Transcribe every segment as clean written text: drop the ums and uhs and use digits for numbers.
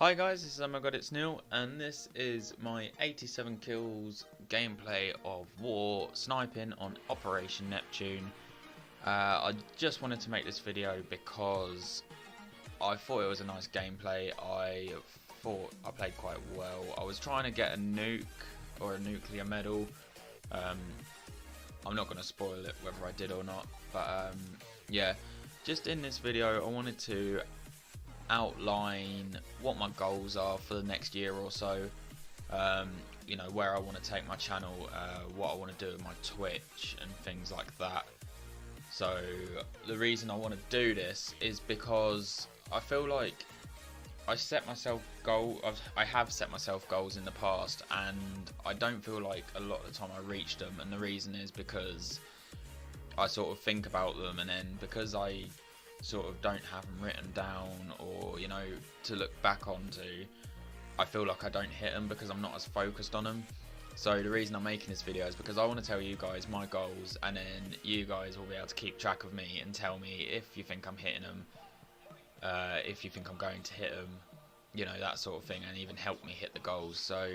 Hi guys, this is Oh My God It's Neil, and this is my 87 kills gameplay of War sniping on Operation Neptune. I just wanted to make this video because I thought it was a nice gameplay. I thought I played quite well. I was trying to get a nuke or a nuclear medal. I'm not going to spoil it whether I did or not, but yeah, just in this video I wanted to outline what my goals are for the next year or so. You know, where I want to take my channel, what I want to do with my Twitch and things like that. So the reason I want to do this is because I feel like I have set myself goals in the past, and I don't feel like a lot of the time I reach them, and the reason is because I sort of think about them, and then because I sort of don't have them written down or, you know, to look back onto, I feel like I don't hit them because I'm not as focused on them. So the reason I'm making this video is because I want to tell you guys my goals, and then you guys will be able to keep track of me and tell me if you think I'm hitting them, if you think I'm going to hit them, you know, that sort of thing, and even help me hit the goals. So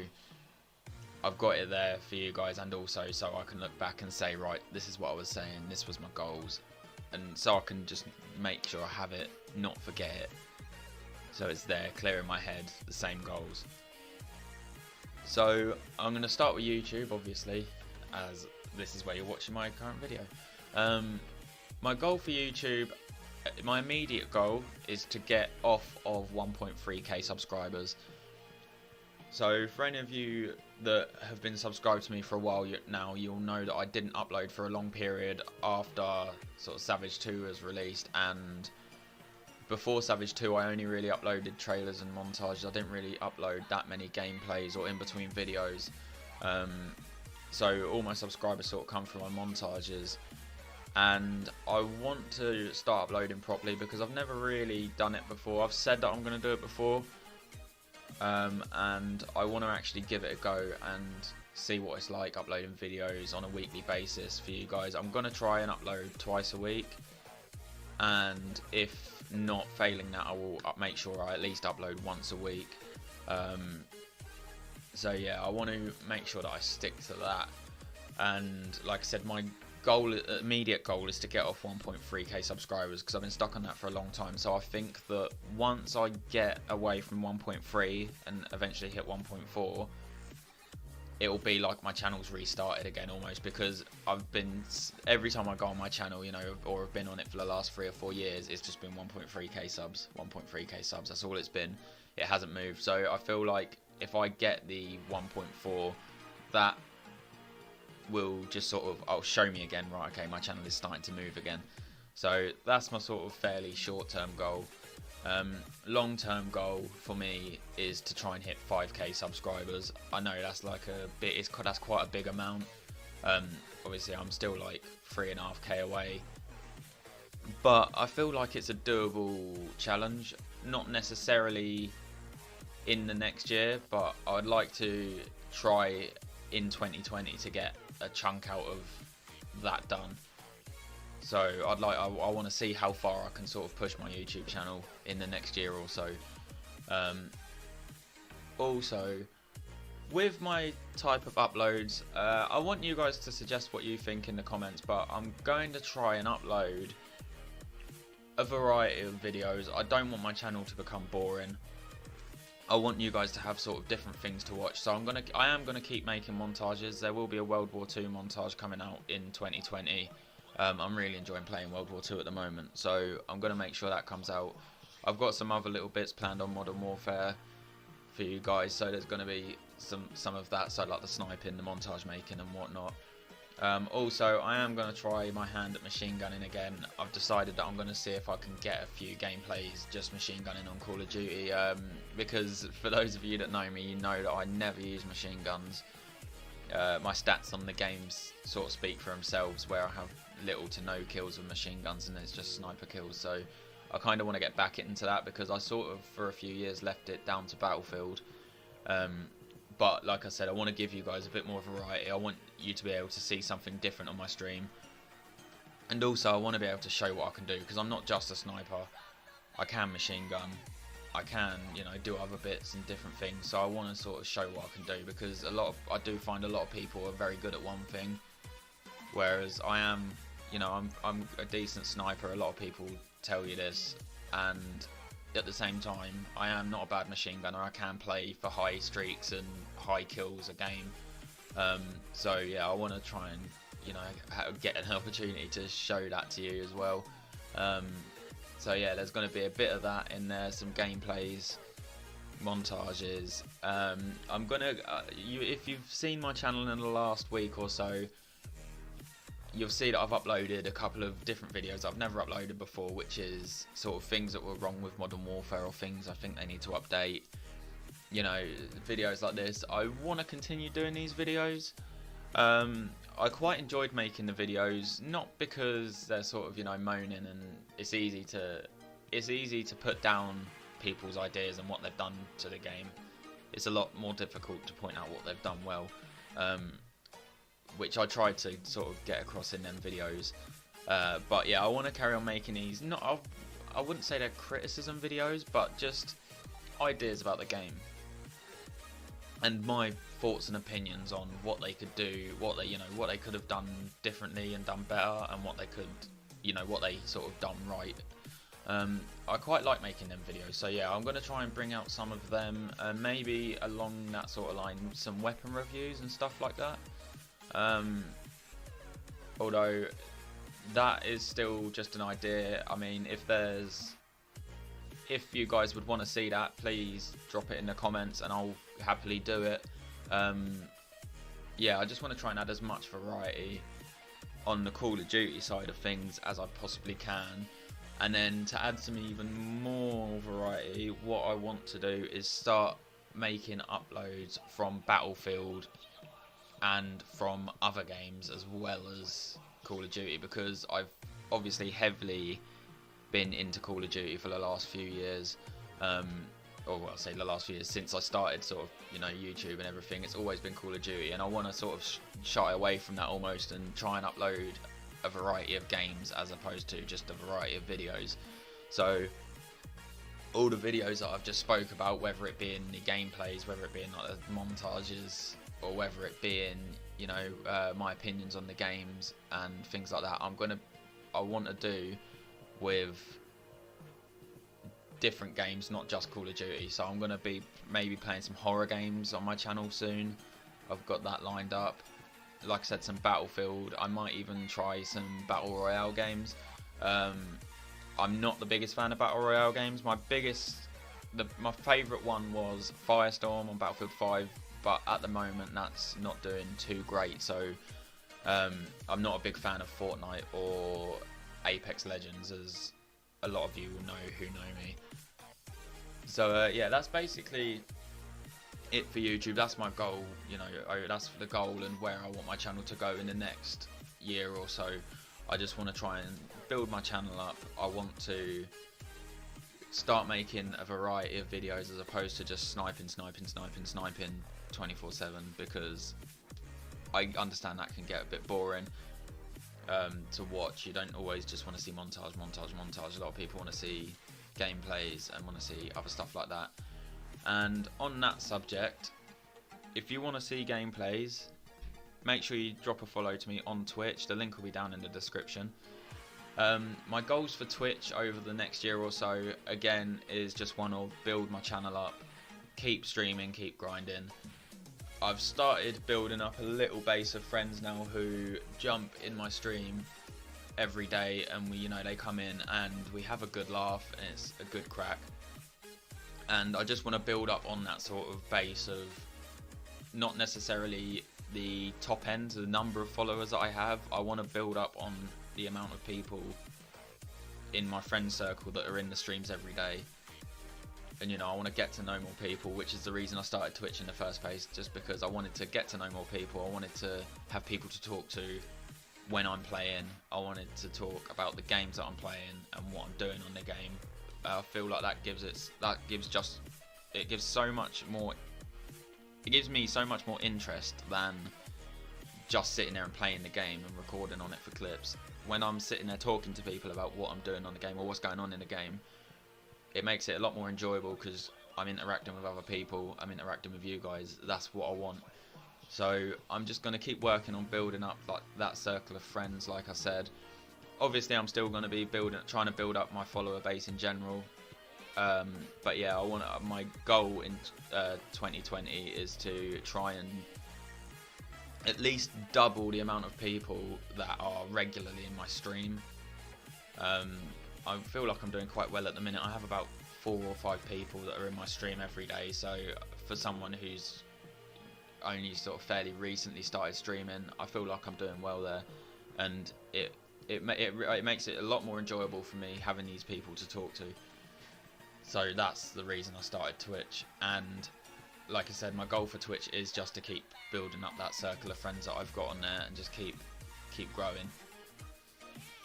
I've got it there for you guys, and also so I can look back and say, right, this is what I was saying, this was my goals, and so I can just make sure I have it, not forget it, so it's there, clear in my head, the same goals. So I'm going to start with YouTube, obviously, as this is where you're watching my current video. My goal for YouTube, my immediate goal is to get off of 1.3k subscribers. So for any of you that have been subscribed to me for a while now, you'll know that I didn't upload for a long period after sort of Savage 2 was released, and before Savage 2 I only really uploaded trailers and montages. I didn't really upload that many gameplays or in between videos. So all my subscribers sort of come from my montages, and I want to start uploading properly because I've never really done it before. I've said that I'm going to do it before, and I want to actually give it a go and see what it's like uploading videos on a weekly basis for you guys. I'm going to try and upload twice a week, and if not, failing that, I will make sure I at least upload once a week. So yeah, I want to make sure that I stick to that, and like I said, my immediate goal is to get off 1.3k subscribers because I've been stuck on that for a long time. So I think that once I get away from 1.3 and eventually hit 1.4, it will be like my channel's restarted again almost, because I've been, every time I go on my channel, you know, or have been on it for the last 3 or 4 years, it's just been 1.3k subs, that's all it's been. It hasn't moved. So I feel like if I get the 1.4, that will just sort of, show me again, right, okay, my channel is starting to move again. So that's my sort of fairly short-term goal. Long-term goal for me is to try and hit 5k subscribers. I know that's like that's quite a big amount. Obviously I'm still like 3.5k away, but I feel like it's a doable challenge. Not necessarily in the next year, but I'd like to try in 2020 to get a chunk out of that done. So I want to see how far I can sort of push my YouTube channel in the next year or so. Also, with my type of uploads, I want you guys to suggest what you think in the comments, but I'm going to try and upload a variety of videos. I don't want my channel to become boring. I want you guys to have sort of different things to watch. So I am gonna keep making montages. There will be a World War II montage coming out in 2020. I'm really enjoying playing World War II at the moment, so I'm going to make sure that comes out. I've got some other little bits planned on Modern Warfare for you guys, so there's going to be some of that, so like the sniping, the montage making and whatnot. Also, I am going to try my hand at machine gunning again. I've decided that I'm going to see if I can get a few gameplays just machine gunning on Call of Duty, because for those of you that know me, you know that I never use machine guns. My stats on the games sort of speak for themselves, where I have little to no kills with machine guns and it's just sniper kills. So I kind of want to get back into that because I sort of for a few years left it down to Battlefield. But like I said, I want to give you guys a bit more variety. I want you to be able to see something different on my stream, and also I want to be able to show what I can do, because I'm not just a sniper. I can machine gun, I can, you know, do other bits and different things. So I want to sort of show what I can do, because I do find a lot of people are very good at one thing, whereas I am, you know, I'm a decent sniper. A lot of people tell you this, and at the same time, I am not a bad machine gunner. I can play for high streaks and high kills a game. So yeah, I want to try and, you know, get an opportunity to show that to you as well. So yeah, there's going to be a bit of that in there, some gameplays, montages. I'm gonna, if you've seen my channel in the last week or so, you'll see that I've uploaded a couple of different videos I've never uploaded before, which is sort of things that were wrong with Modern Warfare, or things I think they need to update. You know, videos like this. I want to continue doing these videos. I quite enjoyed making the videos, not because they're sort of, you know, moaning, and it's easy to put down people's ideas and what they've done to the game. It's a lot more difficult to point out what they've done well, which I tried to sort of get across in them videos. But yeah, I want to carry on making these. I wouldn't say they're criticism videos, but just ideas about the game and my thoughts and opinions on what they could do, what they could have done differently and done better, and what they could, you know, what they sort of done right. I quite like making them videos, so yeah, I'm going to try and bring out some of them, maybe along that sort of line, some weapon reviews and stuff like that. Although that is still just an idea. I mean, if you guys would want to see that, please drop it in the comments and I'll happily do it. Yeah, I just want to try and add as much variety on the Call of Duty side of things as I possibly can. And then to add some even more variety, what I want to do is start making uploads from Battlefield and from other games as well as Call of Duty, because I've obviously heavily been into Call of Duty for the last few years, or well, I'll say the last few years since I started sort of, you know, YouTube and everything. It's always been Call of Duty, and I want to sort of shy away from that almost and try and upload a variety of games as opposed to just a variety of videos. So all the videos that I've just spoke about, whether it be in the gameplays, whether it be in like the montages, or whether it be in, you know, my opinions on the games and things like that, I want to do with different games, not just Call of Duty. So I'm going to be maybe playing some horror games on my channel soon. I've got that lined up. Like I said, some Battlefield. I might even try some Battle Royale games. I'm not the biggest fan of Battle Royale games. My favourite one was Firestorm on Battlefield 5, but at the moment that's not doing too great. So I'm not a big fan of Fortnite or Apex Legends, as a lot of you will know who know me. So yeah, that's basically it for YouTube. That's my goal, you know, that's the goal and where I want my channel to go in the next year or so. I just want to try and build my channel up. I want to start making a variety of videos as opposed to just sniping 24/7, because I understand that can get a bit boring to watch. You don't always just want to see montage. A lot of people want to see gameplays and want to see other stuff like that. And on that subject, if you want to see gameplays, make sure you drop a follow to me on Twitch. The link will be down in the description. My goals for Twitch over the next year or so, again, is just want to build my channel up, keep streaming, keep grinding. I've started building up a little base of friends now who jump in my stream every day, and they come in and we have a good laugh and it's a good crack. And I just want to build up on that sort of base of not necessarily the top end, the number of followers that I have. I want to build up on the amount of people in my friend circle that are in the streams every day. And I want to get to know more people, which is the reason I started Twitch in the first place, just because I wanted to get to know more people. I wanted to have people to talk to when I'm playing. I wanted to talk about the games that I'm playing and what I'm doing on the game. I feel like it gives me so much more interest than just sitting there and playing the game and recording on it for clips. When I'm sitting there talking to people about what I'm doing on the game or what's going on in the game, it makes it a lot more enjoyable because I'm interacting with other people, I'm interacting with you guys. That's what I want. So I'm just going to keep working on building up like that circle of friends, like I said. Obviously, I'm still going to be trying to build up my follower base in general. But yeah, my goal in 2020 is to try and at least double the amount of people that are regularly in my stream. I feel like I'm doing quite well at the minute. I have about 4 or 5 people that are in my stream every day. So for someone who's only sort of fairly recently started streaming, I feel like I'm doing well there, and it makes it a lot more enjoyable for me having these people to talk to. So that's the reason I started Twitch. And like I said, my goal for Twitch is just to keep building up that circle of friends that I've got on there and just keep growing.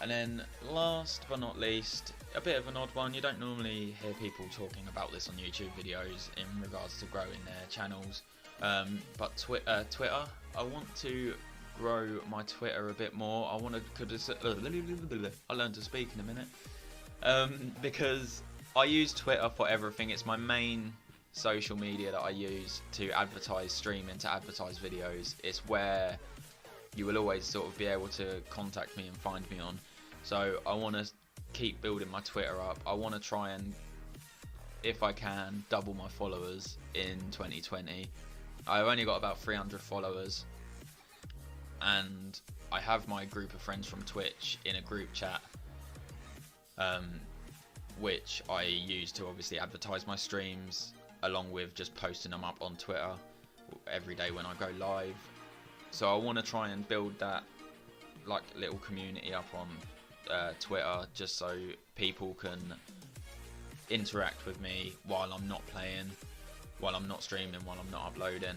And then last but not least, a bit of an odd one. You don't normally hear people talking about this on YouTube videos in regards to growing their channels. But Twitter, I want to grow my Twitter a bit more. I want to, I'll learn to speak in a minute. Because I use Twitter for everything. It's my main social media that I use to advertise streaming, to advertise videos. It's where you will always sort of be able to contact me and find me on. So I want to keep building my Twitter up. I want to try and, if I can, double my followers in 2020. I've only got about 300 followers, and I have my group of friends from Twitch in a group chat, which I use to obviously advertise my streams, along with just posting them up on Twitter every day when I go live. So I want to try and build that like little community up on Twitter, just so people can interact with me while I'm not playing, while I'm not streaming, while I'm not uploading.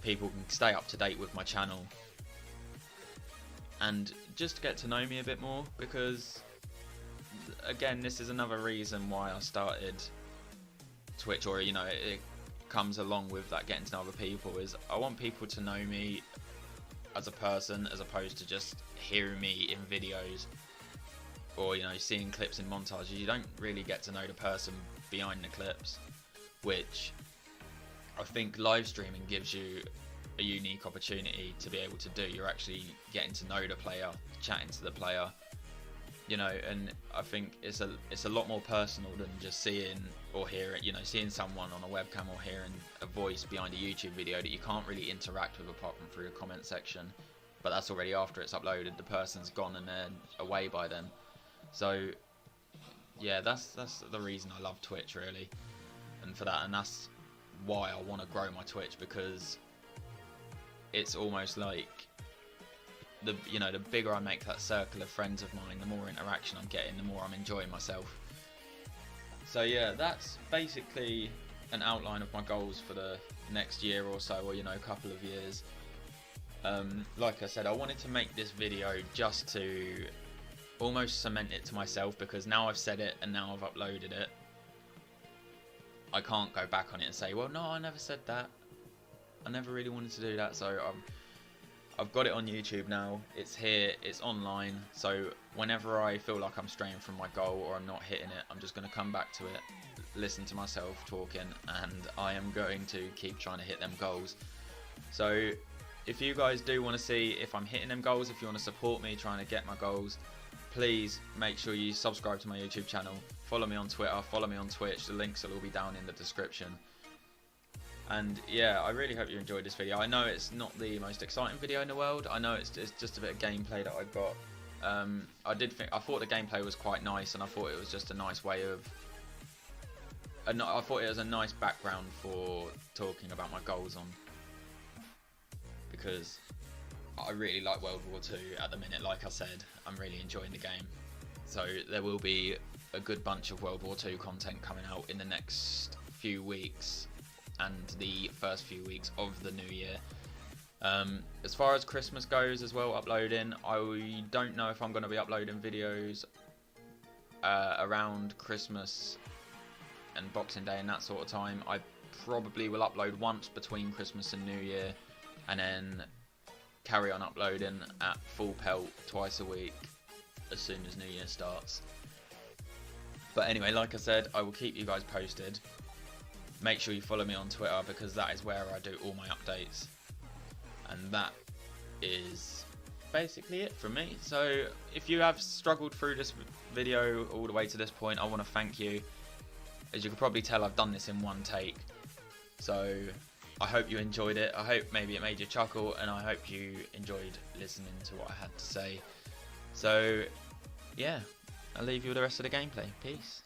People can stay up to date with my channel and just get to know me a bit more, because again, this is another reason why I started Twitch, or it comes along with that getting to know other people, is I want people to know me as a person, as opposed to just hearing me in videos or seeing clips in montages. You don't really get to know the person behind the clips, which I think live streaming gives you a unique opportunity to be able to do. You're actually getting to know the player, chatting to the player, and I think it's a lot more personal than just seeing or hearing, seeing someone on a webcam or hearing a voice behind a YouTube video that you can't really interact with apart from through a comment section. But that's already after it's uploaded. The person's gone and they're away by then. So yeah, that's the reason I love Twitch, really, and that's why I want to grow my Twitch, because it's almost like the bigger I make that circle of friends of mine, the more interaction I'm getting, the more I'm enjoying myself. So yeah, that's basically an outline of my goals for the next year or so, or a couple of years. Like I said, I wanted to make this video just to almost cement it to myself, because now I've said it and now I've uploaded it. I can't go back on it and say, well, no, I never said that. I never really wanted to do that. So I've got it on YouTube now. It's here, it's online. So whenever I feel like I'm straying from my goal or I'm not hitting it, I'm just going to come back to it, listen to myself talking, and I am going to keep trying to hit them goals. So if you guys do want to see if I'm hitting them goals, if you want to support me trying to get my goals, please make sure you subscribe to my YouTube channel, follow me on Twitter, follow me on Twitch. The links will all be down in the description. And yeah, I really hope you enjoyed this video. I know it's not the most exciting video in the world. I know it's just a bit of gameplay that I've got. I thought the gameplay was quite nice, and I thought it was just a nice way of. I thought it was a nice background for talking about my goals on, because I really like World War II at the minute. Like I said, I'm really enjoying the game. So there will be a good bunch of World War II content coming out in the next few weeks and the first few weeks of the new year. As far as Christmas goes as well, uploading, I don't know if I'm going to be uploading videos around Christmas and Boxing Day and that sort of time. I probably will upload once between Christmas and New Year, and then carry on uploading at full pelt twice a week as soon as New Year starts. But anyway, like I said, I will keep you guys posted. Make sure you follow me on Twitter, because that is where I do all my updates. And that is basically it from me. So if you have struggled through this video all the way to this point, I want to thank you. As you can probably tell, I've done this in one take. So I hope you enjoyed it. I hope maybe it made you chuckle, and I hope you enjoyed listening to what I had to say. So yeah, I'll leave you with the rest of the gameplay. Peace.